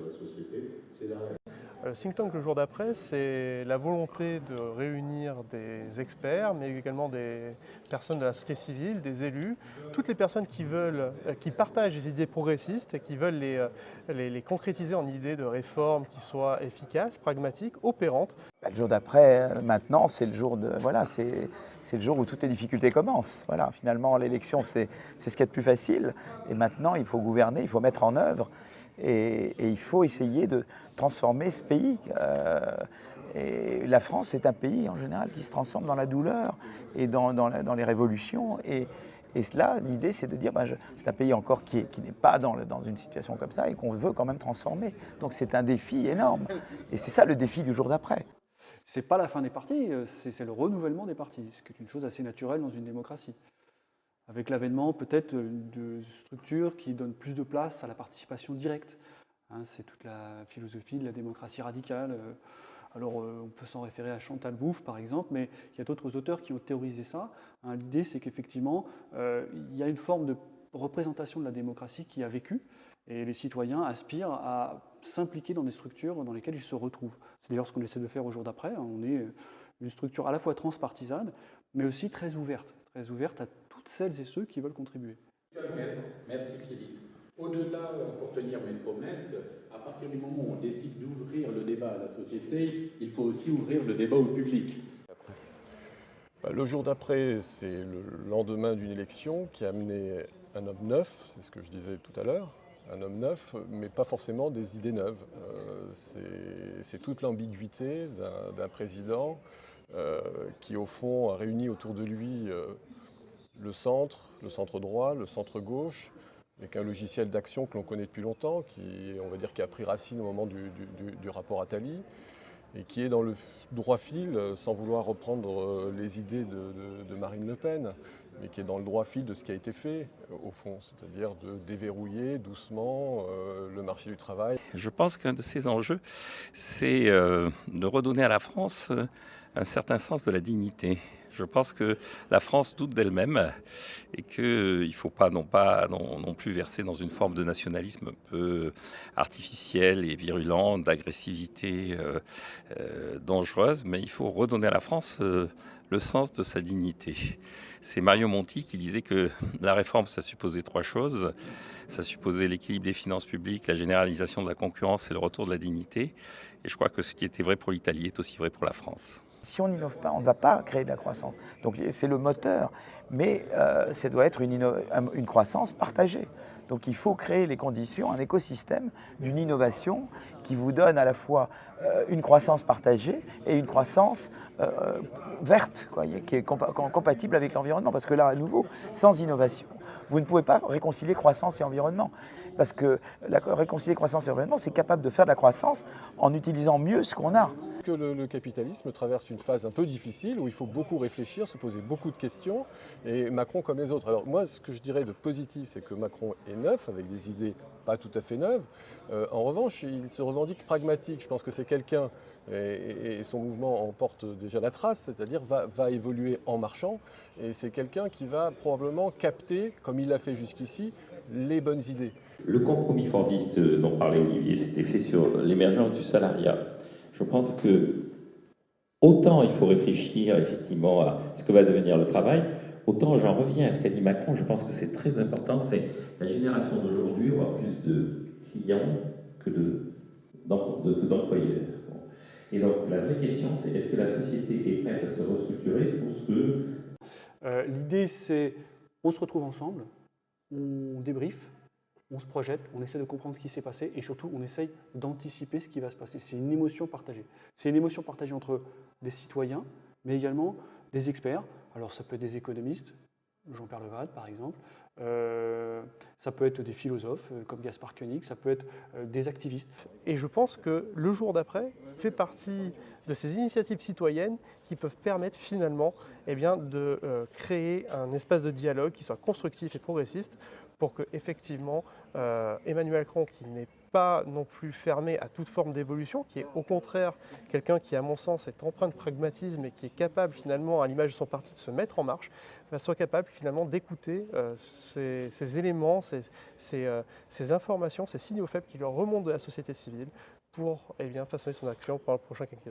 la société, c'est la réalité. Le think tank le jour d'après, c'est la volonté de réunir des experts, mais également des personnes de la société civile, des élus, toutes les personnes qui partagent des idées progressistes et qui veulent les concrétiser en idées de réformes qui soient efficaces, pragmatiques, opérantes. Le jour d'après, maintenant, c'est le jour c'est le jour où toutes les difficultés commencent. Voilà, finalement, l'élection, c'est ce qu'il y a de plus facile. Et maintenant, il faut gouverner, il faut mettre en œuvre. Et il faut essayer de transformer ce pays. Et la France est un pays, en général, qui se transforme dans la douleur et dans les révolutions. Et cela, l'idée, c'est de dire, c'est un pays encore qui n'est pas dans une situation comme ça et qu'on veut quand même transformer. Donc c'est un défi énorme. Et c'est ça le défi du jour d'après. C'est pas la fin des partis, c'est le renouvellement des partis, ce qui est une chose assez naturelle dans une démocratie. Avec l'avènement peut-être de structures qui donnent plus de place à la participation directe. C'est toute la philosophie de la démocratie radicale. Alors on peut s'en référer à Chantal Mouffe par exemple, mais il y a d'autres auteurs qui ont théorisé ça. L'idée c'est qu'effectivement il y a une forme de représentation de la démocratie qui a vécu et les citoyens aspirent à s'impliquer dans des structures dans lesquelles ils se retrouvent. C'est d'ailleurs ce qu'on essaie de faire au jour d'après. On est une structure à la fois transpartisane, mais aussi très ouverte à toutes celles et ceux qui veulent contribuer. Merci Philippe. Au-delà, pour tenir mes promesses, à partir du moment où on décide d'ouvrir le débat à la société, il faut aussi ouvrir le débat au public. Le jour d'après, c'est le lendemain d'une élection qui a amené un homme neuf, c'est ce que je disais tout à l'heure, un homme neuf, mais pas forcément des idées neuves. C'est toute l'ambiguïté d'un président qui, au fond, a réuni autour de lui le centre droit, le centre gauche, avec un logiciel d'action que l'on connaît depuis longtemps, qui a pris racine au moment du rapport Attali, et qui est dans le droit fil, sans vouloir reprendre les idées de Marine Le Pen, mais qui est dans le droit fil de ce qui a été fait, au fond, c'est-à-dire de déverrouiller doucement le marché du travail. Je pense qu'un de ces enjeux, c'est de redonner à la France un certain sens de la dignité. Je pense que la France doute d'elle-même et qu'il ne faut pas non plus verser dans une forme de nationalisme un peu artificiel et virulent, d'agressivité dangereuse, mais il faut redonner à la France le sens de sa dignité. C'est Mario Monti qui disait que la réforme, ça supposait trois choses. Ça supposait l'équilibre des finances publiques, la généralisation de la concurrence et le retour de la dignité. Et je crois que ce qui était vrai pour l'Italie est aussi vrai pour la France. Si on n'innove pas, on ne va pas créer de la croissance. Donc c'est le moteur, mais ça doit être une croissance partagée. Donc il faut créer les conditions, un écosystème d'une innovation qui vous donne à la fois une croissance partagée et une croissance verte, qui est compatible avec l'environnement. Parce que là, à nouveau, sans innovation, vous ne pouvez pas réconcilier croissance et environnement. Parce que réconcilier croissance et environnement, c'est capable de faire de la croissance en utilisant mieux ce qu'on a. Que le capitalisme traverse une phase un peu difficile où il faut beaucoup réfléchir, se poser beaucoup de questions, et Macron comme les autres. Alors moi, ce que je dirais de positif, c'est que Macron est neuf, avec des idées pas tout à fait neuves. En revanche, il se revendique pragmatique. Je pense que c'est quelqu'un, et son mouvement en porte déjà la trace, c'est-à-dire va évoluer en marchant, et c'est quelqu'un qui va probablement capter, comme il l'a fait jusqu'ici, les bonnes idées. Le compromis fordiste dont parlait Olivier, c'était fait sur l'émergence du salariat. Je pense que autant il faut réfléchir effectivement à ce que va devenir le travail, autant j'en reviens à ce qu'a dit Macron, je pense que c'est très important, c'est la génération d'aujourd'hui aura plus de clients que d'employeurs. Et donc la vraie question, c'est est-ce que la société est prête à se restructurer pour ce que... L'idée c'est, on se retrouve ensemble, on débriefe, on se projette, on essaie de comprendre ce qui s'est passé et surtout on essaye d'anticiper ce qui va se passer. C'est une émotion partagée. C'est une émotion partagée entre des citoyens, mais également des experts. Alors ça peut être des économistes, Jean-Pierre Levade par exemple, ça peut être des philosophes comme Gaspard Koenig, ça peut être des activistes. Et je pense que le jour d'après fait partie de ces initiatives citoyennes qui peuvent permettre finalement de créer un espace de dialogue qui soit constructif et progressiste pour que effectivement Emmanuel Macron, qui n'est pas non plus fermé à toute forme d'évolution, qui est au contraire quelqu'un qui, à mon sens, est empreint de pragmatisme et qui est capable finalement, à l'image de son parti, de se mettre en marche, soit capable finalement d'écouter ces éléments, ces informations, ces signaux faibles qui leur remontent de la société civile pour façonner son action pour le prochain quinquennat.